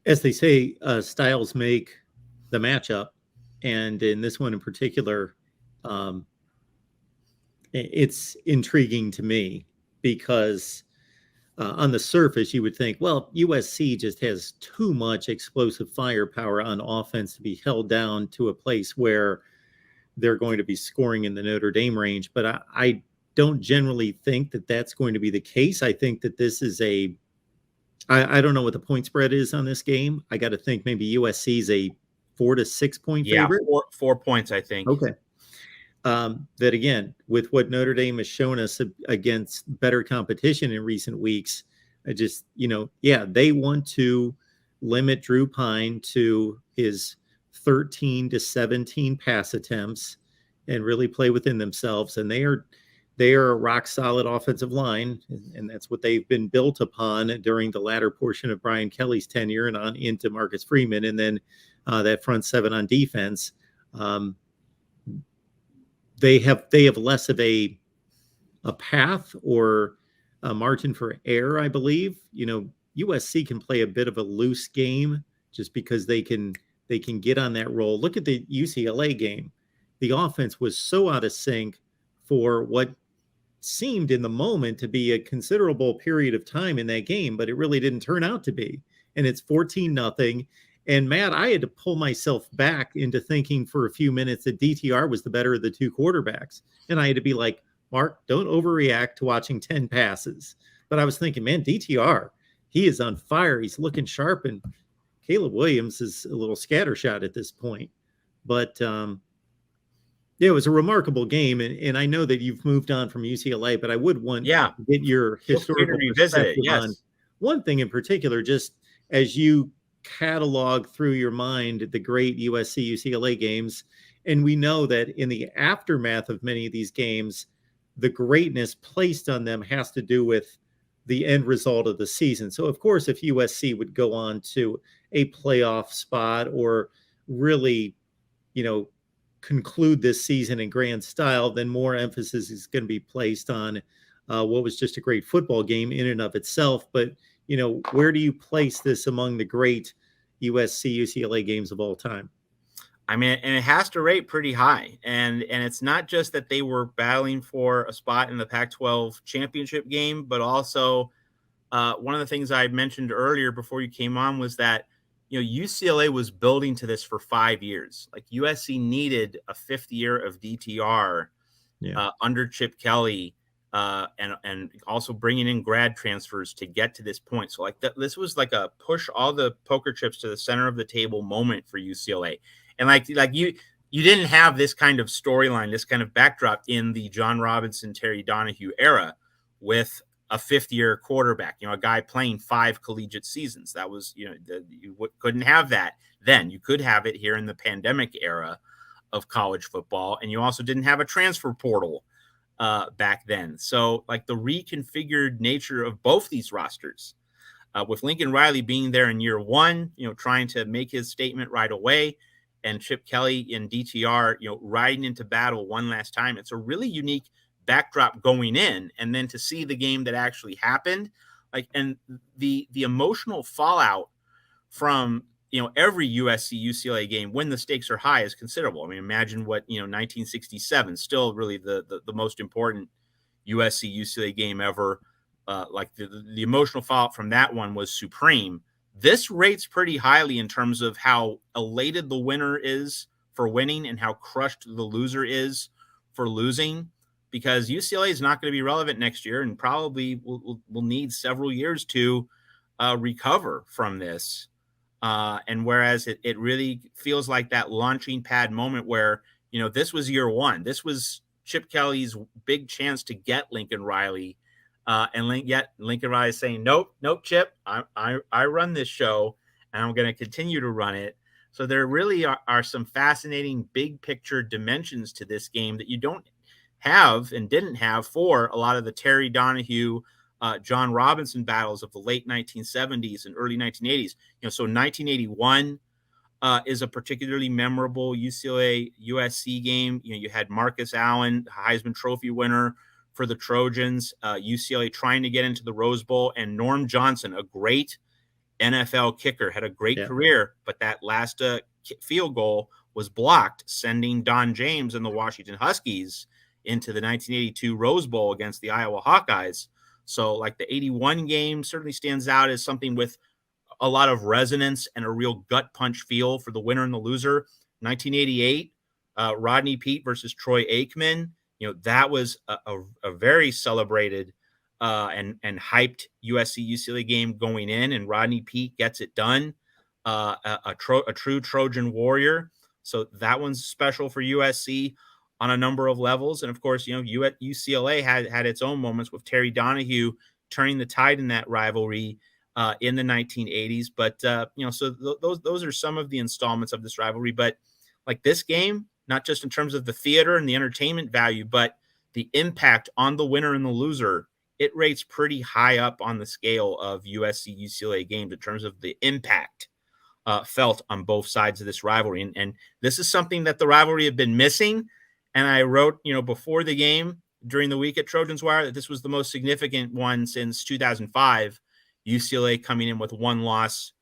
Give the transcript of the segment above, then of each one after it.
as they say, styles make the matchup. And in this one in particular, um, it's intriguing to me because on the surface, you would think, well, USC just has too much explosive firepower on offense to be held down to a place where they're going to be scoring in the Notre Dame range. But I don't generally think that that's going to be the case. I think that this is I don't know what the point spread is on this game. I got to think maybe USC is a 4 to 6 point Yeah, favorite. 4 points, I think. Okay. That again, with what Notre Dame has shown us against better competition in recent weeks, I just, they want to limit Drew Pine to his 13 to 17 pass attempts and really play within themselves. And they are a rock solid offensive line, and that's what they've been built upon during the latter portion of Brian Kelly's tenure and on into Marcus Freeman, and then that front seven on defense. They have less of a path or a margin for error, I believe. USC can play a bit of a loose game just because they can get on that roll. Look at the UCLA game. The offense was so out of sync for what seemed in the moment to be a considerable period of time in that game, but it really didn't turn out to be. And it's 14-0. And Matt, I had to pull myself back into thinking for a few minutes that DTR was the better of the two quarterbacks. And I had to be like, Mark, don't overreact to watching 10 passes. But I was thinking, man, DTR, he is on fire. He's looking sharp. And Caleb Williams is a little scattershot at this point. But it was a remarkable game. And I know that you've moved on from UCLA, but I would want to get your historical perspective on one thing in particular, just as you catalog through your mind the great USC UCLA games. And we know that in the aftermath of many of these games, the greatness placed on them has to do with the end result of the season. So of course, if USC would go on to a playoff spot or really, conclude this season in grand style, then more emphasis is going to be placed on what was just a great football game in and of itself. But where do you place this among the great USC UCLA games of all time? I mean, and it has to rate pretty high. And it's not just that they were battling for a spot in the Pac-12 championship game, but also one of the things I mentioned earlier before you came on was that, UCLA was building to this for 5 years. Like USC needed a fifth year of DTR under Chip Kelly. And also bringing in grad transfers to get to this point. So this was like a push all the poker chips to the center of the table moment for UCLA. And like you didn't have this kind of storyline, this kind of backdrop in the John Robinson, Terry Donahue era with a fifth-year quarterback, a guy playing 5 collegiate seasons. That was, you couldn't have that then. You could have it here in the pandemic era of college football. And you also didn't have a transfer portal back then. So like the reconfigured nature of both these rosters, with Lincoln Riley being there in year one, trying to make his statement right away, and Chip Kelly and DTR, riding into battle one last time. It's a really unique backdrop going in, and then to see the game that actually happened, and the emotional fallout from every USC UCLA game when the stakes are high is considerable. I mean, imagine what 1967, still really the most important USC UCLA game ever. The emotional fallout from that one was supreme. This rates pretty highly in terms of how elated the winner is for winning and how crushed the loser is for losing, because UCLA is not going to be relevant next year and probably will need several years to recover from this. And whereas it really feels like that launching pad moment where, this was year one, this was Chip Kelly's big chance to get Lincoln Riley. Yet Lincoln Riley is saying, nope, Chip, I run this show and I'm going to continue to run it. So there really are some fascinating big picture dimensions to this game that you don't have and didn't have for a lot of the Terry Donahue, John Robinson battles of the late 1970s and early 1980s. So 1981 is a particularly memorable UCLA USC game. You had Marcus Allen, Heisman Trophy winner for the Trojans, UCLA trying to get into the Rose Bowl, and Norm Johnson, a great NFL kicker, had a great Yeah. career, but that last field goal was blocked, sending Don James and the Washington Huskies into the 1982 Rose Bowl against the Iowa Hawkeyes. So like the 81 game certainly stands out as something with a lot of resonance and a real gut punch feel for the winner and the loser. 1988, Rodney Peete versus Troy Aikman. That was a very celebrated and hyped USC UCLA game going in, and Rodney Peete gets it done. A true Trojan warrior. So that one's special for USC on a number of levels. And of course, UCLA had its own moments with Terry Donahue turning the tide in that rivalry in the 1980s. But so those are some of the installments of this rivalry. But like this game, not just in terms of the theater and the entertainment value, but the impact on the winner and the loser, it rates pretty high up on the scale of USC UCLA games in terms of the impact felt on both sides of this rivalry. And this is something that the rivalry had been missing. And I wrote, before the game during the week at Trojans Wire, that this was the most significant one since 2005, UCLA coming in with one loss,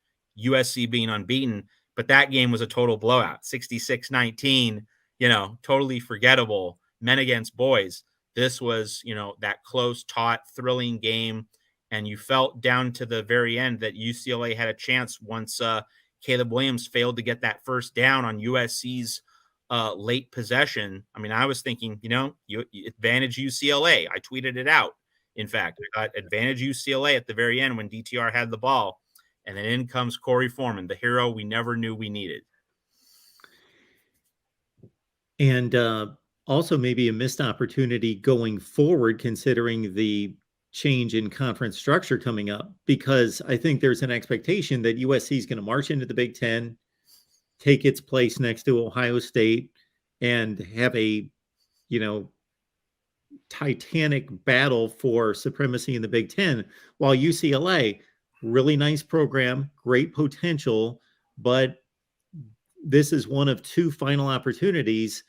USC being unbeaten. But that game was a total blowout, 66-19, totally forgettable, men against boys. This was, that close, taut, thrilling game. And you felt down to the very end that UCLA had a chance once Caleb Williams failed to get that first down on USC's late possession. I mean, I was thinking, you advantage UCLA. I tweeted it out. In fact, I got advantage UCLA at the very end when DTR had the ball. And then in comes Corey Foreman, the hero we never knew we needed. And also maybe a missed opportunity going forward, considering the change in conference structure coming up, because I think there's an expectation that USC is going to march into the Big Ten, take its place next to Ohio State, and have a, titanic battle for supremacy in the Big Ten, while UCLA, really nice program, great potential, but this is one of two final opportunities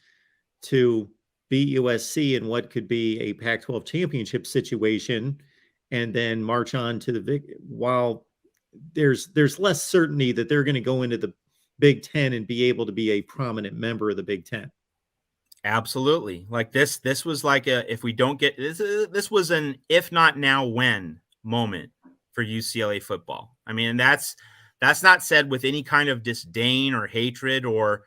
to beat USC in what could be a Pac-12 championship situation, and then march on to the while there's less certainty that they're going to go into the Big Ten and be able to be a prominent member of the Big Ten. Absolutely. Like this was like if we don't get this was an if not now when moment for UCLA football. I mean, that's not said with any kind of disdain or hatred or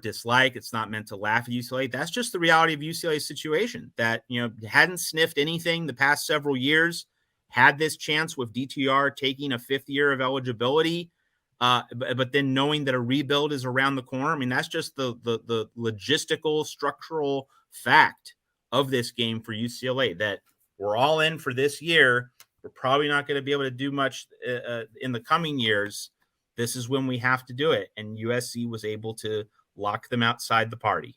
dislike. It's not meant to laugh at UCLA. That's just the reality of UCLA's situation, that, hadn't sniffed anything the past several years, had this chance with DTR taking a 5th year of eligibility, but then knowing that a rebuild is around the corner. I mean, that's just the logistical, structural fact of this game for UCLA, that we're all in for this year. We're probably not going to be able to do much in the coming years. This is when we have to do it. And USC was able to lock them outside the party.